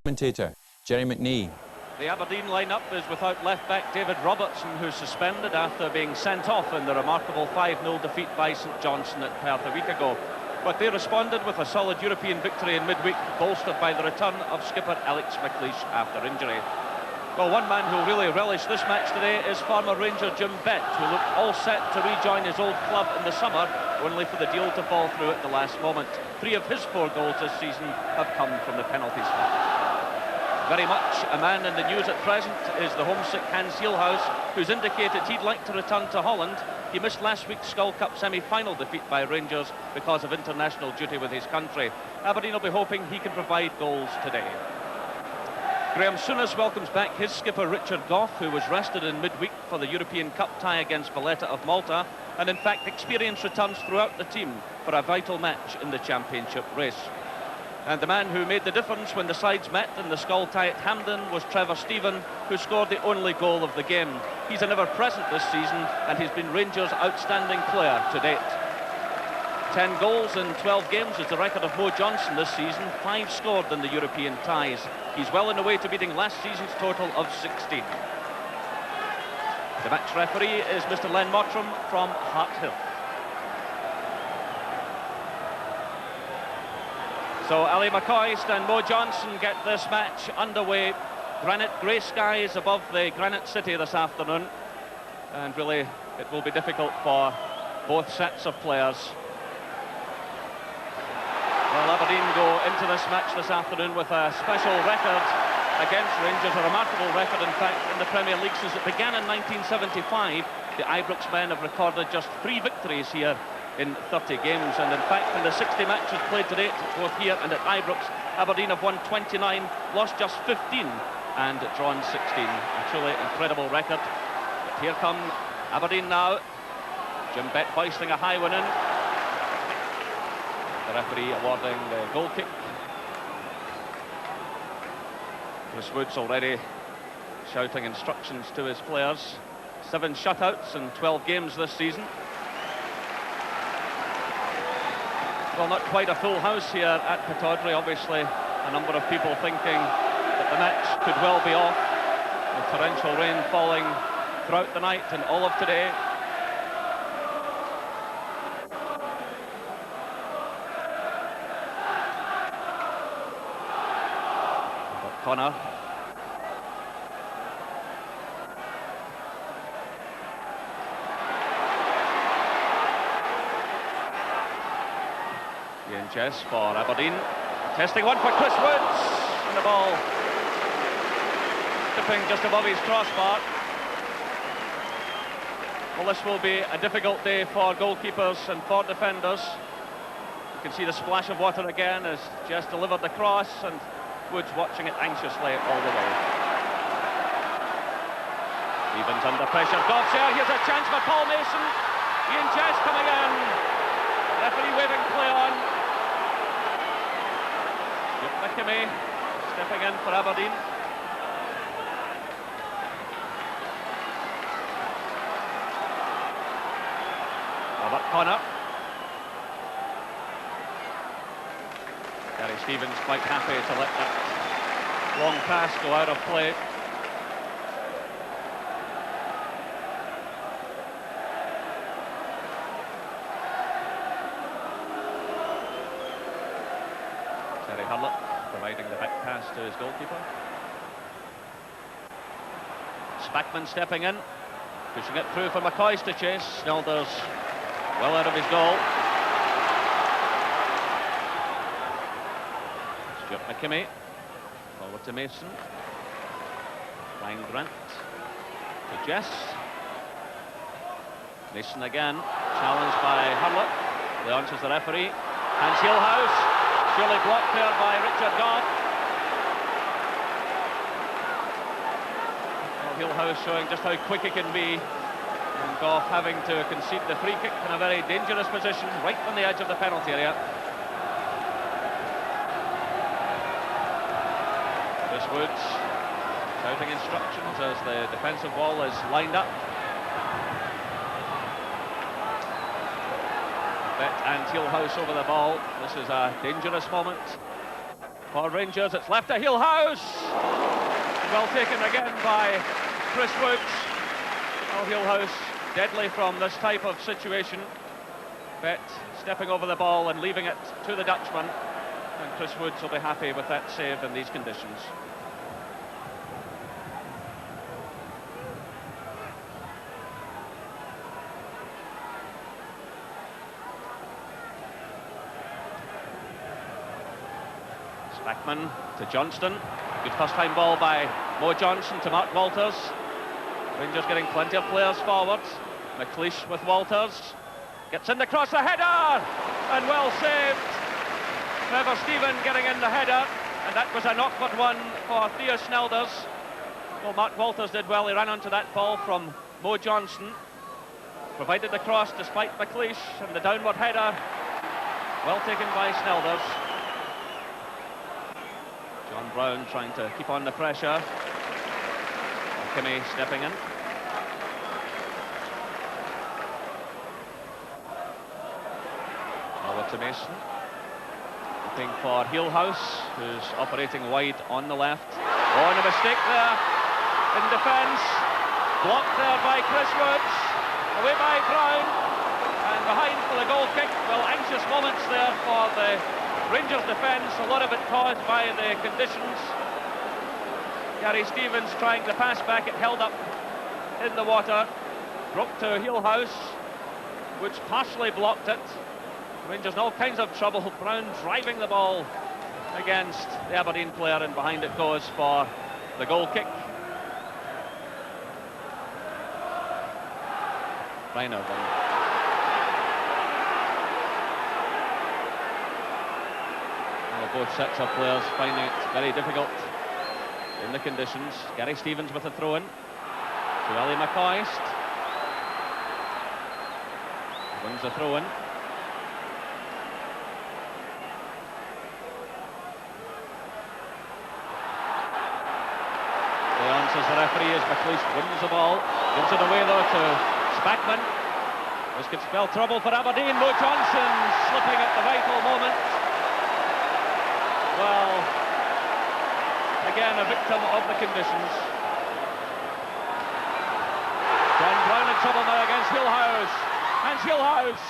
Commentator Jerry McNee. The Aberdeen lineup is without left-back David Robertson, who's suspended after being sent off in the remarkable 5-0 defeat by St Johnstone at Perth a week ago. But they responded with a solid European victory in midweek, bolstered by the return of skipper Alex McLeish after injury. Well, one man who'll really relish this match today is former Ranger Jim Bett, who looked all set to rejoin his old club in the summer, only for the deal to fall through at the last moment. 3 of his 4 goals this season have come from the penalty spot. Very much a man in the news at present is the homesick Hans Hielhuis, who's indicated he'd like to return to Holland. He missed last week's Skull Cup semi-final defeat by Rangers because of international duty with his country. Aberdeen will be hoping he can provide goals today. Graham Souness welcomes back his skipper Richard Gough, who was rested in midweek for the European Cup tie against Valletta of Malta, and in fact experience returns throughout the team for a vital match in the championship race. And the man who made the difference when the sides met in the Skull tie at Hampden was Trevor Stephen, who scored the only goal of the game. He's an ever-present this season, and he's been Rangers' outstanding player to date. 10 goals in 12 games is the record of Mo Johnson this season, 5 scored in the European ties. He's well on the way to beating last season's total of 16. The match referee is Mr. Len Mottram from Harthill. So Ali McCoist and Mo Johnson get this match underway. Granite grey skies above the Granite City this afternoon, and really it will be difficult for both sets of players. Well, Aberdeen go into this match this afternoon with a special record against Rangers, a remarkable record in fact in the Premier League since it began in 1975. The Ibrox men have recorded just 3 victories here in 30 games, and in fact in the 60 matches played to date, both here and at Ibrox, Aberdeen have won 29, lost just 15 and drawn 16. A truly incredible record. But here come Aberdeen now. Jim Bett hoisting a high one in. The referee awarding the goal kick. Chris Wood's already shouting instructions to his players. 7 shutouts in 12 games this season. Well, not quite a full house here at Pittodrie. Obviously, a number of people thinking that the match could well be off, with torrential rain falling throughout the night and all of today. Connor. Ian Jess for Aberdeen. Testing one for Chris Woods. And the ball tipping just above his crossbar. Well, this will be a difficult day for goalkeepers and for defenders. You can see the splash of water again as Jess delivered the cross, and Woods watching it anxiously all the way. Stevens under pressure. Gobbs here. Here's a chance for Paul Mason. Ian Jess coming in. Referee waving play on. McKimmie stepping in for Aberdeen. Robert Connor. Gary Stevens quite happy to let that long pass go out of play. Terry Hurlett providing the back pass to his goalkeeper. Spackman stepping in, pushing it through for McCoist to chase. Snelders well out of his goal. Stuart McKimmie, forward to Mason. Ryan Grant to Jess. Mason again, challenged by Hurlett. Launches the referee. Hans Hielhuis, surely blocked there by Richard Gough. Well, Hielhuis showing just how quick he can be. And Gough having to concede the free kick in a very dangerous position, right on the edge of the penalty area. Chris Woods shouting instructions as the defensive wall is lined up. Bett and Hielhuis over the ball. This is a dangerous moment. For Rangers, it's left to Hillhouse. Well taken again by Chris Woods. Well, Hillhouse deadly from this type of situation. Bet stepping over the ball and leaving it to the Dutchman. And Chris Woods will be happy with that save in these conditions. Backman to Johnston. Good first-time ball by Mo Johnson to Mark Walters. Rangers getting plenty of players forward. McLeish with Walters. Gets in the cross, the header! And well saved. Trevor Stephen getting in the header. And that was an awkward one for Theo Snelders. Well, Mark Walters did well. He ran onto that ball from Mo Johnson. Provided the cross despite McLeish. And the downward header. Well taken by Snelders. John Brown trying to keep on the pressure. Kimmy stepping in. Over to Mason. Looking for Hillhouse, who's operating wide on the left. Oh, and a mistake there in defence. Blocked there by Chris Woods. Away by Brown. And behind for the goal kick. Well, anxious moments there for the Rangers defence, a lot of it caused by the conditions. Gary Stevens trying to pass back, it held up in the water. Broke to Hillhouse, which partially blocked it. Rangers in all kinds of trouble. Brown driving the ball against the Aberdeen player, and behind it goes for the goal kick. Brian Irvine. Both sets of players finding it very difficult in the conditions. Gary Stevens with a throw-in to Ali McCoist. Wins the throw-in. The answer the referee is McLeish wins the ball. Gives it away though to Spackman. This could spell trouble for Aberdeen. Mo Johnson slipping at the vital moment. Well, again, a victim of the conditions. John Brown in trouble now against Hillhouse. And Hillhouse,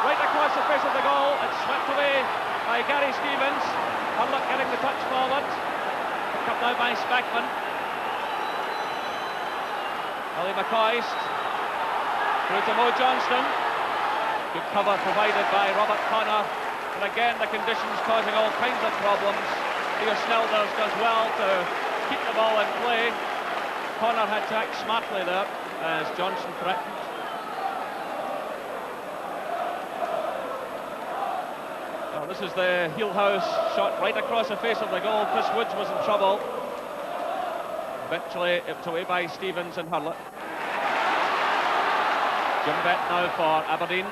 right across the face of the goal. It's swept away by Gary Stevens. Hurlock getting the touch forward. Picked up now by Spackman. Ali McCoist. Through to Mo Johnston. Good cover provided by Robert Connor. And again, the conditions causing all kinds of problems. Theo Snelders does well to keep the ball in play. Connor had to act smartly there as Johnson threatened. Well, this is the Hillhouse shot right across the face of the goal. Chris Woods was in trouble. Eventually, it was away by Stevens and Hurlett. Jim Bett now for Aberdeen.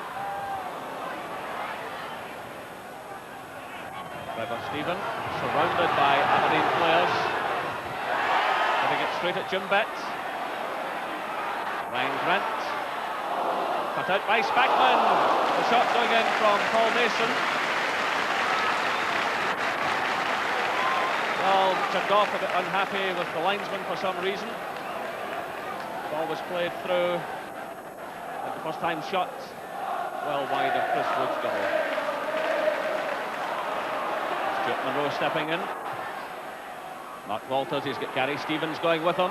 Trevor Stephen, surrounded by Aberdeen players. Getting it straight at Jim Bett. Ryan Grant. Cut out by Spackman. The shot going in from Paul Mason. Well, Richard Goff a bit unhappy with the linesman for some reason. Ball was played through. And the first time shot well wide of Chris Woods' goal. Stuart Monroe stepping in. Mark Walters, he's got Gary Stevens going with him.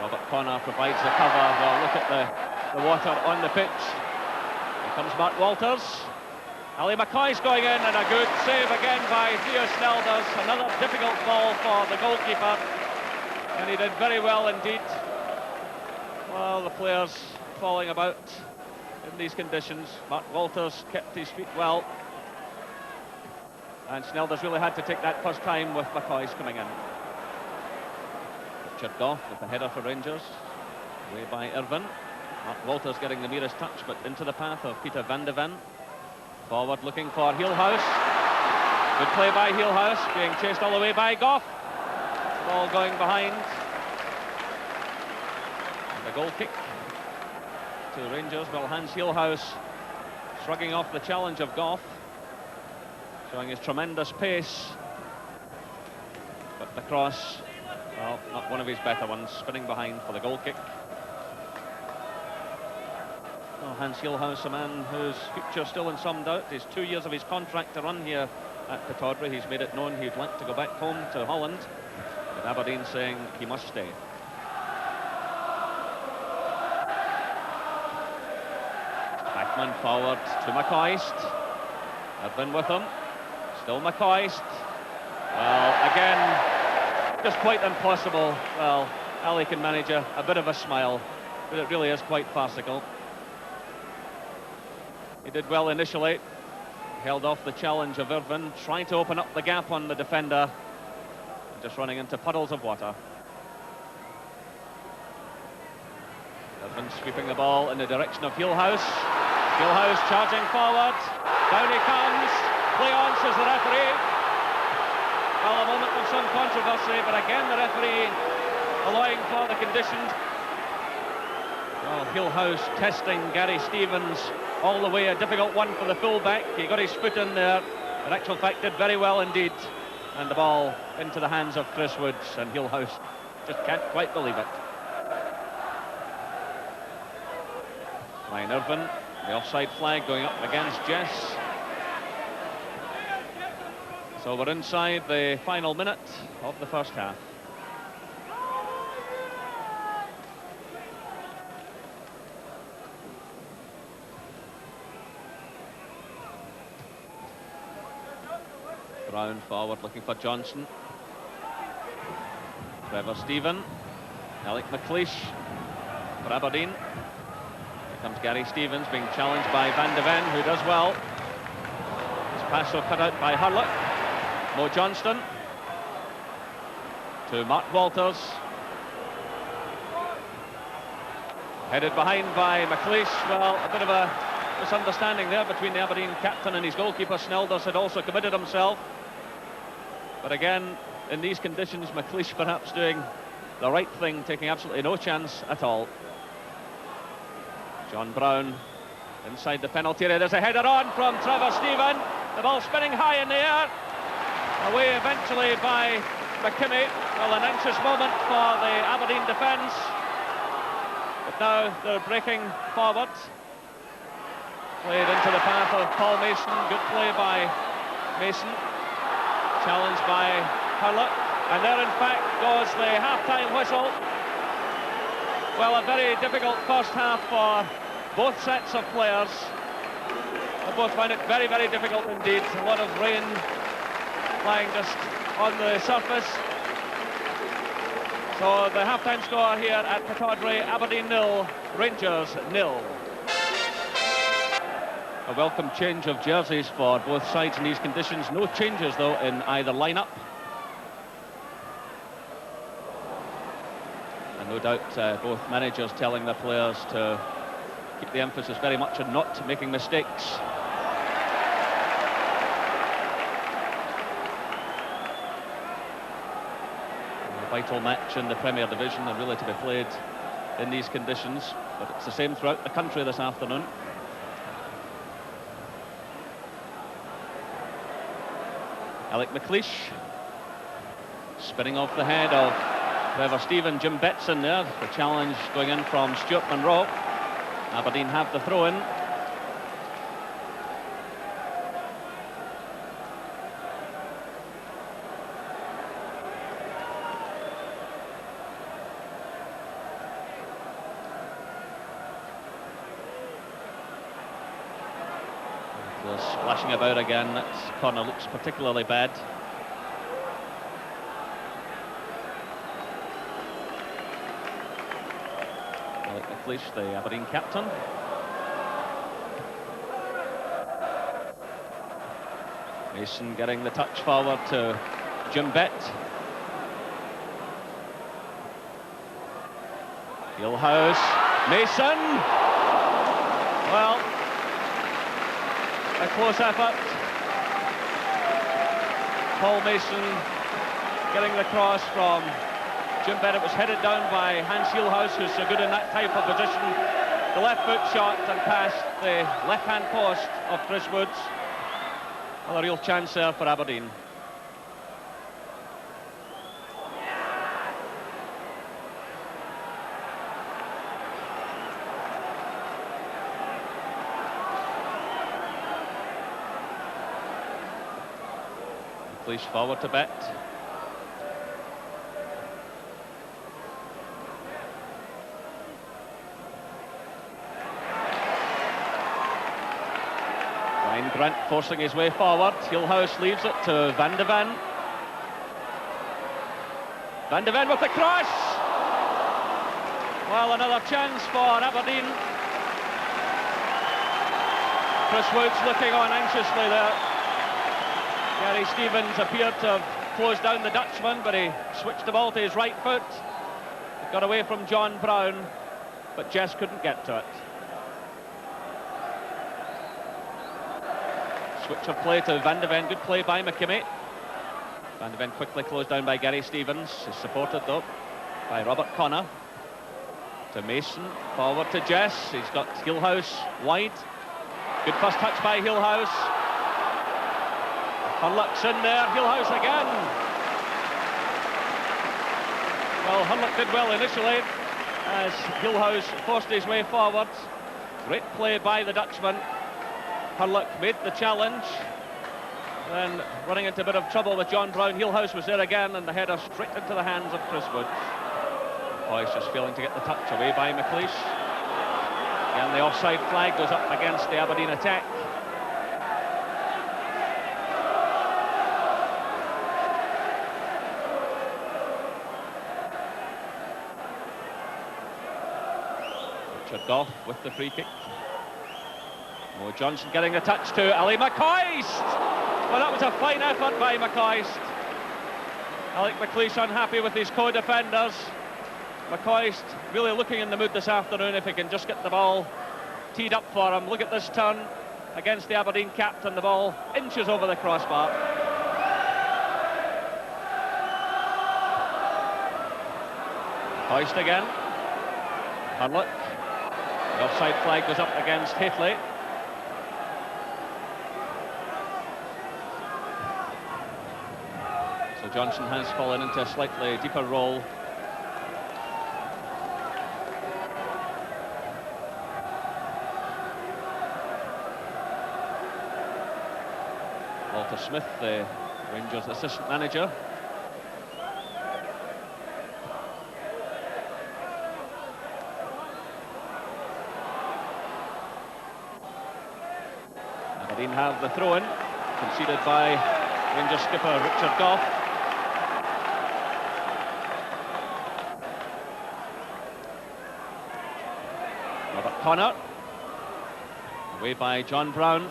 Robert Connor provides the cover. Well, look at the water on the pitch. Here comes Mark Walters. Ali McCoy's going in, and a good save again by Theo Snelders. Another difficult ball for the goalkeeper. And he did very well indeed. Well, the players falling about in these conditions. Mark Walters kept his feet well. And Snelders really had to take that first time with McCoy's coming in. Richard Goff with the header for Rangers. Away by Irvine. Mark Walters getting the nearest touch, but into the path of Peter van de Ven. Forward looking for Hillhouse. Good play by Hillhouse, being chased all the way by Goff. Ball going behind. And the goal kick to Rangers. Well, Hans Hillhouse shrugging off the challenge of Goff. showing his tremendous pace. But the cross, well, not one of his better ones, spinning behind for the goal kick. Well, Hans Hielhuis, a man whose future still in some doubt. He's 2 years of his contract to run here at Pittodrie. He's made it known he'd like to go back home to Holland, with Aberdeen saying he must stay. Backman forward to McCoist. Edwin with him. Still McCoist. Well, again, just quite impossible. Well, Ali can manage a bit of a smile, but it really is quite farcical. He did well initially. Held off the challenge of Irvin, trying to open up the gap on the defender. Just running into puddles of water. Irvin sweeping the ball in the direction of Hielhuis. Hielhuis charging forward. Down he comes. Play on, says the referee. Well, a moment of some controversy, but again the referee allowing for the conditions. Well, Hielhuis testing Gary Stevens all the way, a difficult one for the fullback. He got his foot in there, in actual fact did very well indeed. And the ball into the hands of Chris Woods, and Hielhuis just can't quite believe it. Ryan Irvin, the offside flag going up against Jess. So we're inside the final minute of the first half. Brown forward looking for Johnson. Trevor Stephen. Alec McLeish for Aberdeen. Here comes Gary Stevens being challenged by Van de Ven, who does well. His pass will cut out by Hurlock. Mo Johnston to Mark Walters. Headed behind by McLeish. Well, a bit of a misunderstanding there between the Aberdeen captain and his goalkeeper. Snelders had also committed himself. But again, in these conditions, McLeish perhaps doing the right thing, taking absolutely no chance at all. John Brown inside the penalty area. There's a header on from Trevor Stephen. The ball spinning high in the air. Away eventually by McKimmie. Well, an anxious moment for the Aberdeen defence. But now they're breaking forward. Played into the path of Paul Mason. Good play by Mason. Challenged by Hurlock. And there in fact goes the half-time whistle. Well, a very difficult first half for both sets of players. They both found it very, very difficult indeed. A lot of rain flying just on the surface. So the half-time score here at Pittodrie, Aberdeen 0, Rangers 0. A welcome change of jerseys for both sides in these conditions. No changes, though, in either lineup. And no doubt both managers telling their players to keep the emphasis very much on not making mistakes. A vital match in the Premier Division and really to be played in these conditions. But it's the same throughout the country this afternoon. Alec McLeish spinning off the head of Trevor Stephen. Jim Betson there. The challenge going in from Stuart Monroe. Aberdeen have the throw-in. Splashing about again. That corner looks particularly bad. Alec McLeish, the Aberdeen captain. Mason getting the touch forward to Jim Bett. Hielhuis. Mason. Well, a close effort. Paul Mason getting the cross from Jim Bett. It was headed down by Hans Hielhuis, who's so good in that type of position. The left foot shot and past the left-hand post of Chris Woods. Well, a real chance there for Aberdeen. Please forward to bet. Ryan Grant forcing his way forward. Hillhouse leaves it to Van de Ven. Van de Ven with the cross. Well, another chance for Aberdeen. Chris Wood's looking on anxiously there. Gary Stevens appeared to have closed down the Dutchman, but he switched the ball to his right foot. It got away from John Brown, but Jess couldn't get to it. Switch of play to Van de Ven, good play by McKimmie. Van de Ven quickly closed down by Gary Stevens, is supported though by Robert Connor. To Mason, forward to Jess, he's got Hillhouse wide. Good first touch by Hillhouse. Hurlock's in there, Hillhouse again. Well, Hurlock did well initially as Hillhouse forced his way forward. Great play by the Dutchman. Hurlock made the challenge. Then running into a bit of trouble with John Brown. Hillhouse was there again and the header straight into the hands of Chris Wood. Boyce just failing to get the touch away by McLeish. Again, the offside flag goes up against the Aberdeen attack. Goff with the free kick. Mo Johnson getting a touch to Ali McCoist. Well, that was a fine effort by McCoist. Alec McLeish unhappy with his co-defenders. McCoist really looking in the mood this afternoon if he can just get the ball teed up for him. Look at this turn against the Aberdeen captain. The ball inches over the crossbar. McCoist again. Hurlock. The offside flag goes up against Hateley. So Johnson has fallen into a slightly deeper role. Walter Smith, the Rangers assistant manager. Aberdeen have the throw-in, conceded by Rangers skipper Richard Goff. Robert Connor, away by John Brown.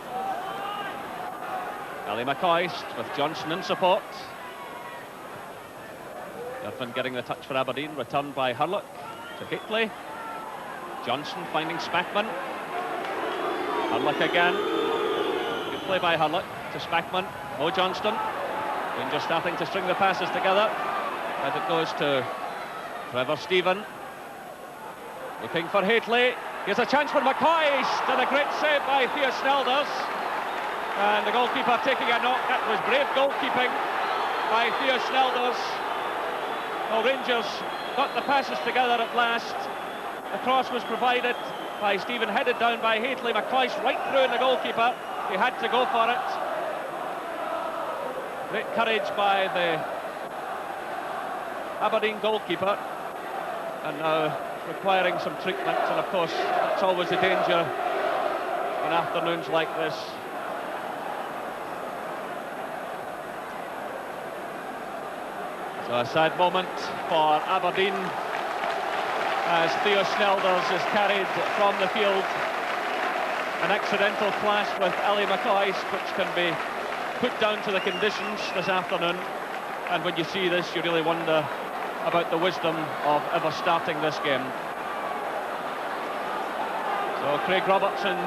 Ali McCoist with Johnson in support. Irvin getting the touch for Aberdeen, returned by Hurlock to Hateley. Johnson finding Spackman. Hurlock again. Good play by Hurlock to Spackman. Mo Johnston. Rangers starting to string the passes together. As it goes to Trevor Stephen. Looking for Hateley. Here's a chance for McCoist, and a great save by Theo Snelders. And the goalkeeper taking a knock. That was brave goalkeeping by Theo Snelders. Well, Rangers got the passes together at last. The cross was provided by Stephen, headed down by Hateley. McCoist right through in the goalkeeper. He had to go for it. Great courage by the Aberdeen goalkeeper. And now requiring some treatment. And of course, that's always the danger in afternoons like this. So a sad moment for Aberdeen as Theo Snelders is carried from the field. An accidental clash with Ali McCoist, which can be put down to the conditions this afternoon. And when you see this, you really wonder about the wisdom of ever starting this game. So Craig Robertson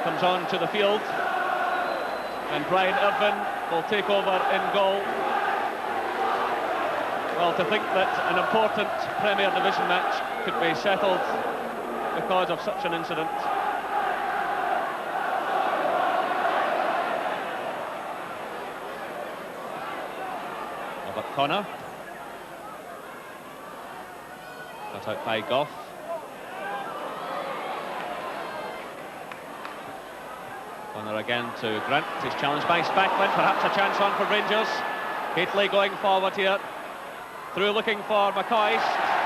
comes on to the field, and Brian Irvin will take over in goal. Well, to think that an important Premier Division match could be settled because of such an incident. Robert Connor. Cut out by Goff. Connor again to Grant. He's challenged by Spackman. Perhaps a chance on for Rangers. Haitley going forward here. Through looking for McCoist.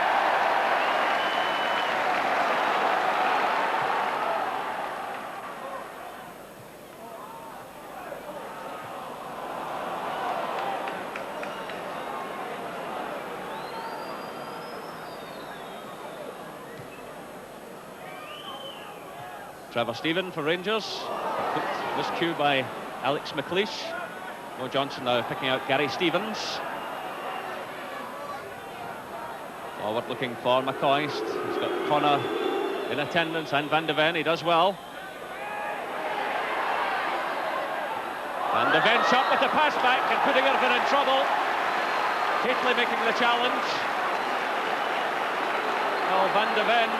Trevor Stephen for Rangers. This cue by Alex McLeish. Mo Johnson now picking out Gary Stevens. Forward looking for McCoist. He's got Connor in attendance and Van de Ven. He does well. Van de Ven shot with the pass back and putting Irvine in trouble. Haitley making the challenge. Well, Van de Ven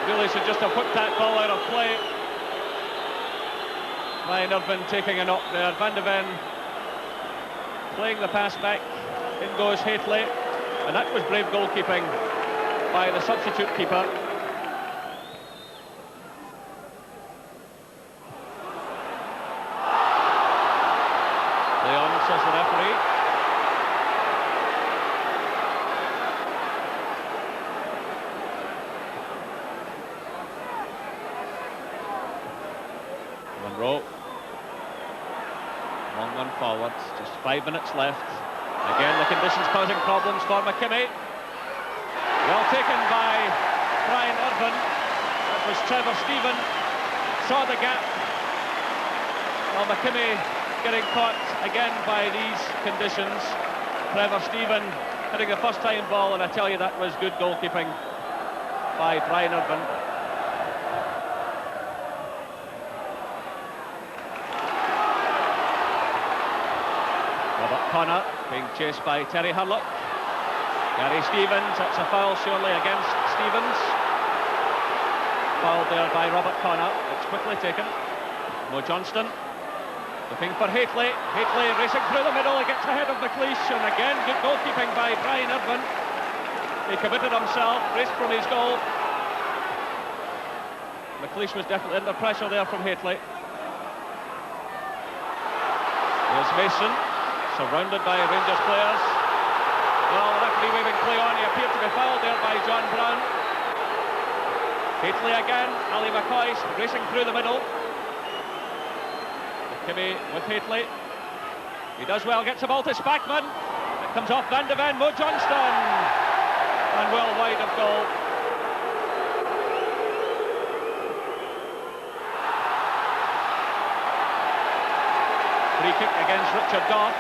really should just have put that ball out of play. Ryan Irvine taking a knock there. Van de Ven playing the pass back. In goes Haitley. And that was brave goalkeeping by the substitute keeper. Leon says the referee. Monroe. Long one forward. Just 5 minutes left. Again, the conditions causing problems for McKimmie. Well taken by Brian Irvine. That was Trevor Stephen. Saw the gap. Well, McKimmie getting caught again by these conditions. Trevor Stephen hitting the first time ball, and I tell you that was good goalkeeping by Brian Irvine. Robert Connor being chased by Terry Hurlock. Gary Stevens, that's a foul surely against Stevens. Fouled there by Robert Connor. It's quickly taken. Mo Johnston looking for Haitley. Haitley racing through the middle. He gets ahead of McLeish, and again good goalkeeping by Brian Irvine. He committed himself, raced from his goal. McLeish was definitely under pressure there from Haitley. Here's Mason, surrounded by Rangers players. Well, the referee waving play on. He appeared to be fouled there by John Brown. Haitley again. Ali McCoist racing through the middle. McKimmie with Haitley. He does well, gets the ball to Spackman. It comes off Van de Ven. Mo Johnston. And well wide of goal. Free kick against Richard Goff.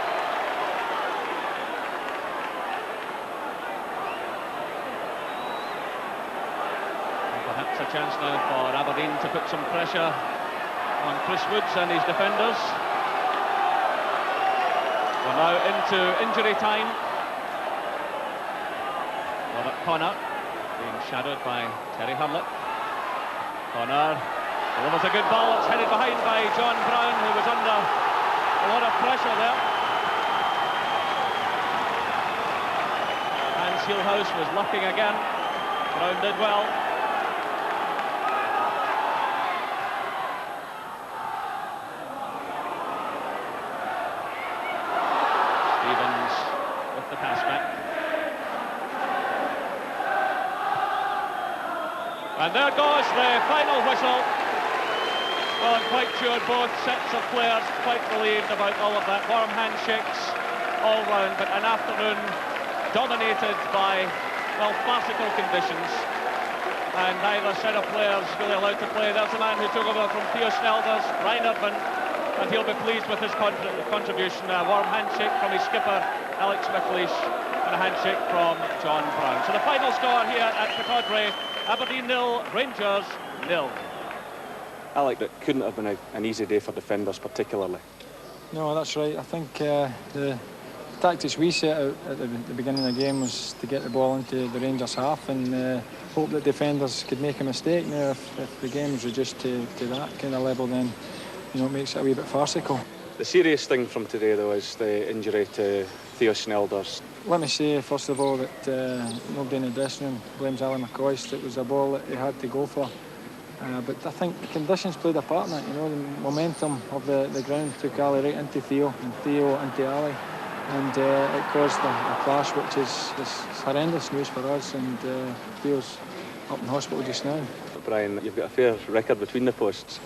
Perhaps a chance now for Aberdeen to put some pressure on Chris Woods and his defenders. We're now into injury time. Robert Connor being shadowed by Terry Hurlock. Connor delivers a good ball. It's headed behind by John Brown, who was under a lot of pressure there. Hans Heelhuis was looking again. Brown did well. Stevens with the pass back. And there goes the final whistle. Well, I'm quite sure both sets of players quite relieved about all of that. Warm handshakes all round, but an afternoon dominated by, well, farcical conditions. And neither set of players really allowed to play. There's a man who took over from Theo Snelders, Ryan Irvine, and he'll be pleased with his contribution. A warm handshake from his skipper, Alex McLeish, and a handshake from John Brown. So the final score here at Pittodrie, Aberdeen 0, Rangers 0. Alec, that couldn't have been an easy day for defenders particularly. No, that's right. I think the tactics we set out at the beginning of the game was to get the ball into the Rangers half and hope that defenders could make a mistake. Now, if the game's reduced to that kind of level, then it makes it a wee bit farcical. The serious thing from today, though, is the injury to Theo Schnelder's. Let me say, first of all, that nobody in the dressing room blames Ali McCoist. It was a ball that he had to go for. But I think the conditions played a part in it. You know, the momentum of the ground took Ali right into Theo and Theo into Ali. And it caused a clash, which is horrendous news for us. And Theo's up in hospital just now. Brian, you've got a fair record between the posts.